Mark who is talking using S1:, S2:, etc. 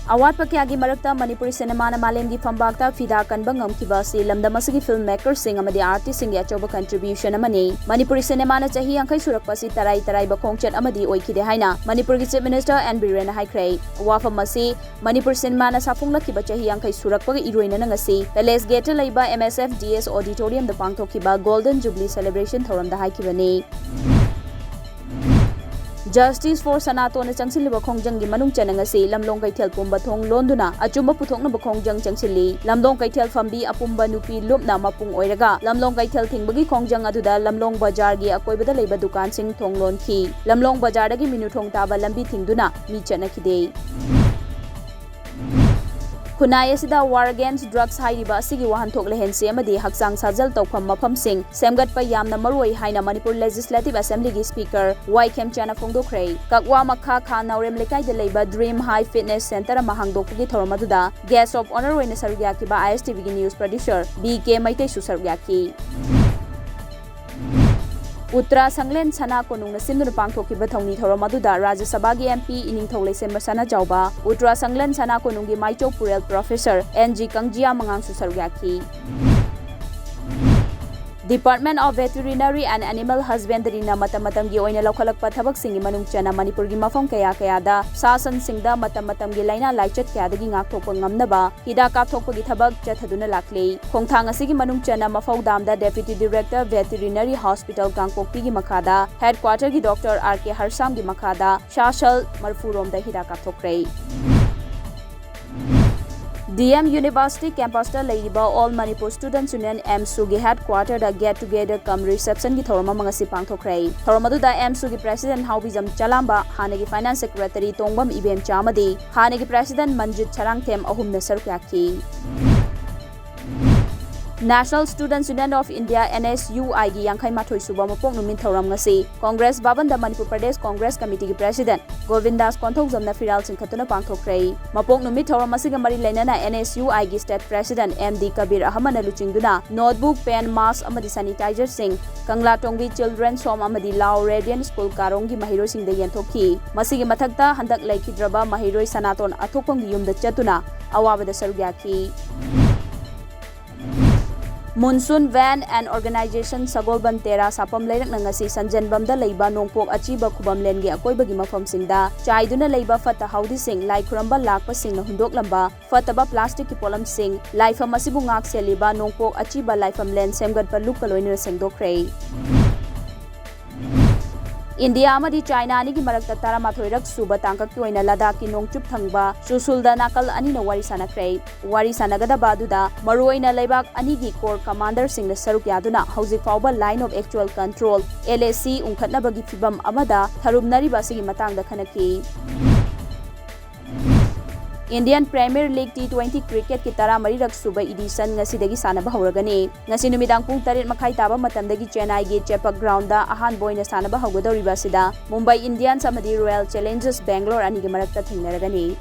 S1: Awat pakyagi marakta Manipuri cinema na malemgi fambakta fida kanba ngamkiba si lamdam asigi filmmaker sing amadi artist sing achoba contribution amani. Manipuri cinema na chahi angkai surakpa si tarai ba khongchat amadi oikide haina Manipur ki Chief Minister N Biren haikhrei. Wafam masi Manipur cinema na safunglakiba chahi angkai surakpa gi iroina ngasi Palace Gate laiba MSF DS Auditorium da pangthokiba Golden Jubilee Celebration thoram da haikibani. Justice for SANATON changsilliba khongjang gi manung chanangasi lamlong kaithel pumba thong londuna achumba puthokna ba khongjang changsilli lamlong kaithel fambi apumba nupi lupna mapung oiraga lamlong kaithel thingbagi khongjang aduda lamlong bazar gi akoibada leiba dukan sing thong lonki lamlong bazar dagi minu thong taba lambi thingduna mi chanakhide. Khunai asida war against drugs hairiba asigi wahanthok lehense amadi haksang sajal tawpham mafamsing semgatpa yamna maroi haina Manipur Legislative Assembly gi Speaker Y Khemchana phongdokhrei kakwa makha kha naurem lekai de leiba Dream High Fitness Center ma hangdokgi thoromaduda guest of honor oina sargyaki ba ISTV gi news producer BK Maitei su sargyaki. Uttara Sanglen Sana Konung na Sindhu Pangthoki Bathongni Thoromaduda Rajya Sabha gi MP Ining Tholai Semba Sana Jauba Uttara Sanglen Sana Konung gi Maichok Purel Professor NG Kangjia Mangang su sargyaki. Department of Veterinary and Animal Husbandry na matam-matam gi oina laukhalakpa thabak singi manung chana Manipur gi mafam kaya da sasan singda matam-matam gi laina laichat kya dagi ngakthokpa ngamnaba hida kapthokpa gi thabak chathaduna lakle khongthang asigi manung chana mafau damda Deputy Director Veterinary Hospital KANGPOKPI gi makhada Headquarter gi Dr. RK Harsam gi makhada Shashal Marfurom da hida kapthokrei. DM University campus ta leiba All Manipur Students Union MSU gi headquarter da get together cum reception gi thorama mangasi pangthokrei thoromadu da MSU gi President Haubizam Chalamba hanagi Finance Secretary Tongbam Ibem Chamadi hanagi President Manjit Charangthem ahumna sarkyaki. National Students Union of India NSUI gi Yangkhai Mathoi suba mapok numin thoram ngasi Congress Bhavan da Manipur Pradesh Congress Committee gi President Govindas Konthok Jamna Firal Singkhatuna pangthokrei mapok numit thoram asiga mari lainana NSUI gi State President MD Kabir Ahmad na luchingduna notebook pen mask amadi sanitizer sing Kangla Tongbi Children's Home amadi Lao Radiant School Karong gi mahiroi sing da yenthokhi masigi mathakta handak laikhidraba mahiroi Sanaton athokpam gi yumda chatuna awabada sarugyaki. Monsoon Van and Organization Sagolban Tera Sapam Leirak Nangasi Sanjanbam da Leiba Nongpok ACHIBA KUBAMLAN gi akoibagi mafam singda chaiduna leiba fata haudi sing lai khuramba lakpa sing na hundok lamba fataba plastic ki polam sing laifam asibu ngak seliba Nongpok ACHIBA laifam len semgat pa luk kaloina sengdokhrei. India amadi China ani gi marakta taramatoirak suba tangkak ki oina Ladakh ki nongchup thangba Susulda nakal ani na wari sanakhrei wari sanagada baduda maruoina leibak ani gi core commander sing na saruk yaduna hauzik fauba line of actual control LAC ungkhatna bagi fibam amada tharumnari basigi matangda khanaki. Indian Premier League T20 cricket ki tara marirak suba edition ngasidagi sanaba hawragani ngasi numidang pung 7 makhai taba matamdagi Chennai gi Chepak ground da ahan boina sanaba hawgadoriba sida Mumbai Indians amadi Royal Challengers Bangalore ani gi marakta thingnaragani.